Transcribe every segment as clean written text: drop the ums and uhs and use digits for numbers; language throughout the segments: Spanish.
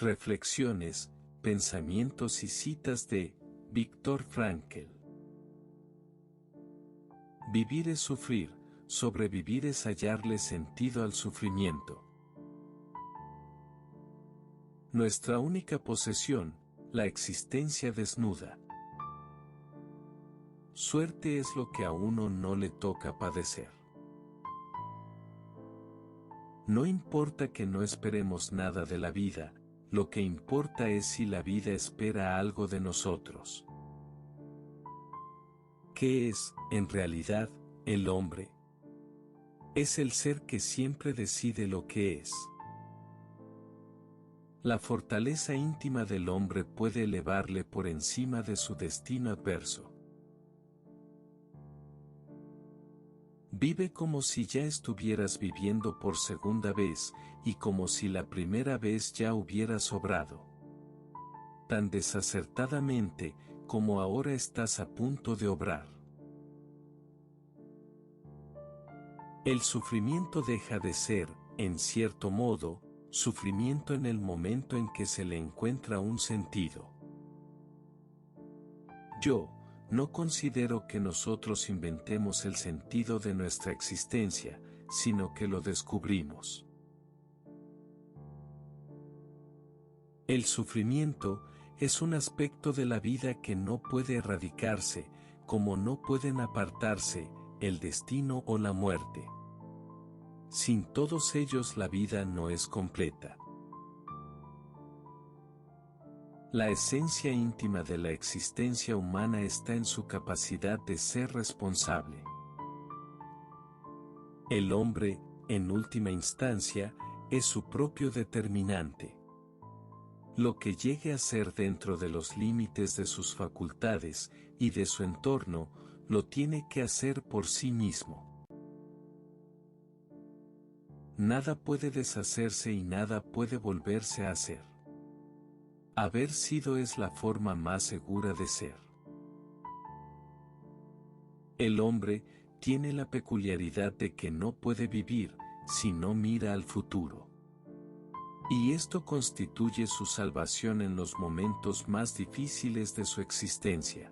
Reflexiones, pensamientos y citas de Viktor Frankl. Vivir es sufrir, sobrevivir es hallarle sentido al sufrimiento. Nuestra única posesión, la existencia desnuda. Suerte es lo que a uno no le toca padecer. No importa que no esperemos nada de la vida, lo que importa es si la vida espera algo de nosotros. ¿Qué es, en realidad, el hombre? Es el ser que siempre decide lo que es. La fortaleza íntima del hombre puede elevarle por encima de su destino adverso. Vive como si ya estuvieras viviendo por segunda vez, y como si la primera vez ya hubieras obrado. Tan desacertadamente, como ahora estás a punto de obrar. El sufrimiento deja de ser, en cierto modo, sufrimiento en el momento en que se le encuentra un sentido. Yo no considero que nosotros inventemos el sentido de nuestra existencia, sino que lo descubrimos. El sufrimiento es un aspecto de la vida que no puede erradicarse, como no pueden apartarse el destino o la muerte. Sin todos ellos la vida no es completa. La esencia íntima de la existencia humana está en su capacidad de ser responsable. El hombre, en última instancia, es su propio determinante. Lo que llegue a ser dentro de los límites de sus facultades y de su entorno, lo tiene que hacer por sí mismo. Nada puede deshacerse y nada puede volverse a hacer. Haber sido es la forma más segura de ser. El hombre tiene la peculiaridad de que no puede vivir si no mira al futuro. Y esto constituye su salvación en los momentos más difíciles de su existencia.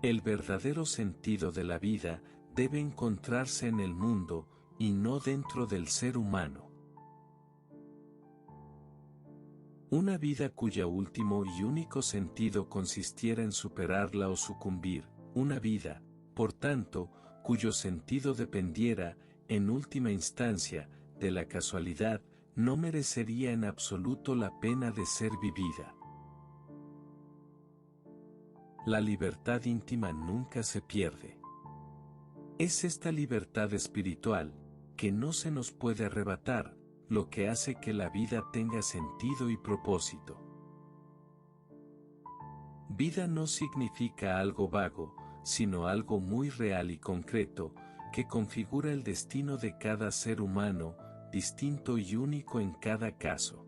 El verdadero sentido de la vida debe encontrarse en el mundo y no dentro del ser humano. Una vida cuya último y único sentido consistiera en superarla o sucumbir, una vida, por tanto, cuyo sentido dependiera, en última instancia, de la casualidad, no merecería en absoluto la pena de ser vivida. La libertad íntima nunca se pierde. Es esta libertad espiritual, que no se nos puede arrebatar, lo que hace que la vida tenga sentido y propósito. Vida no significa algo vago, sino algo muy real y concreto, que configura el destino de cada ser humano, distinto y único en cada caso.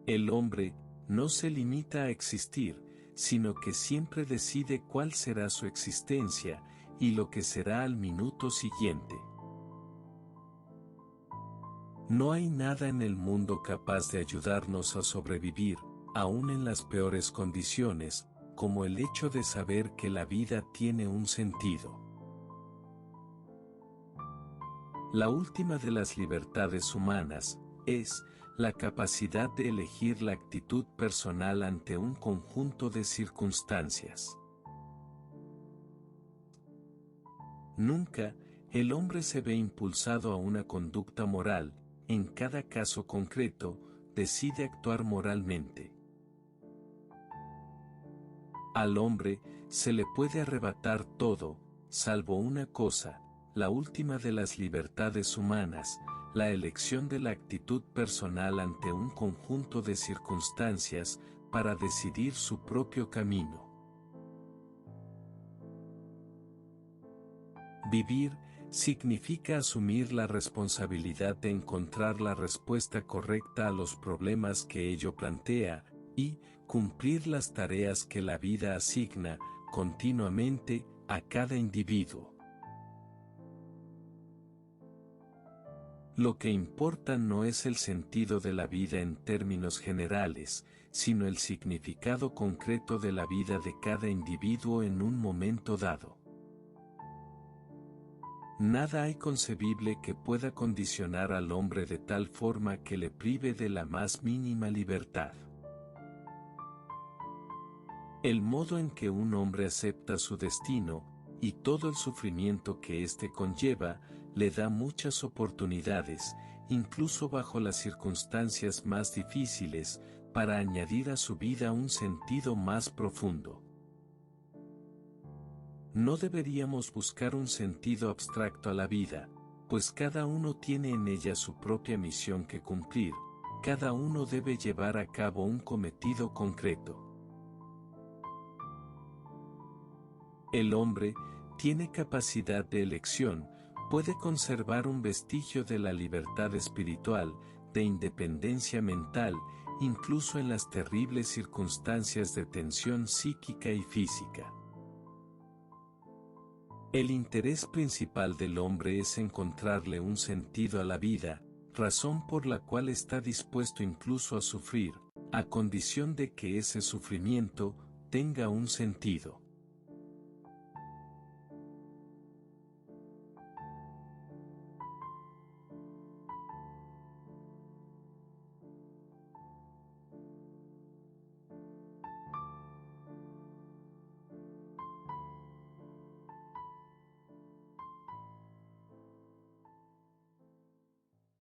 El hombre no se limita a existir, sino que siempre decide cuál será su existencia, y lo que será al minuto siguiente. No hay nada en el mundo capaz de ayudarnos a sobrevivir, aun en las peores condiciones, como el hecho de saber que la vida tiene un sentido. La última de las libertades humanas es la capacidad de elegir la actitud personal ante un conjunto de circunstancias. Nunca el hombre se ve impulsado a una conducta moral. En cada caso concreto, decide actuar moralmente. Al hombre se le puede arrebatar todo, salvo una cosa, la última de las libertades humanas, la elección de la actitud personal ante un conjunto de circunstancias, para decidir su propio camino. Vivir significa asumir la responsabilidad de encontrar la respuesta correcta a los problemas que ello plantea, y cumplir las tareas que la vida asigna continuamente a cada individuo. Lo que importa no es el sentido de la vida en términos generales, sino el significado concreto de la vida de cada individuo en un momento dado. Nada hay concebible que pueda condicionar al hombre de tal forma que le prive de la más mínima libertad. El modo en que un hombre acepta su destino, y todo el sufrimiento que éste conlleva, le da muchas oportunidades, incluso bajo las circunstancias más difíciles, para añadir a su vida un sentido más profundo. No deberíamos buscar un sentido abstracto a la vida, pues cada uno tiene en ella su propia misión que cumplir, cada uno debe llevar a cabo un cometido concreto. El hombre tiene capacidad de elección, puede conservar un vestigio de la libertad espiritual, de independencia mental, incluso en las terribles circunstancias de tensión psíquica y física. El interés principal del hombre es encontrarle un sentido a la vida, razón por la cual está dispuesto incluso a sufrir, a condición de que ese sufrimiento tenga un sentido.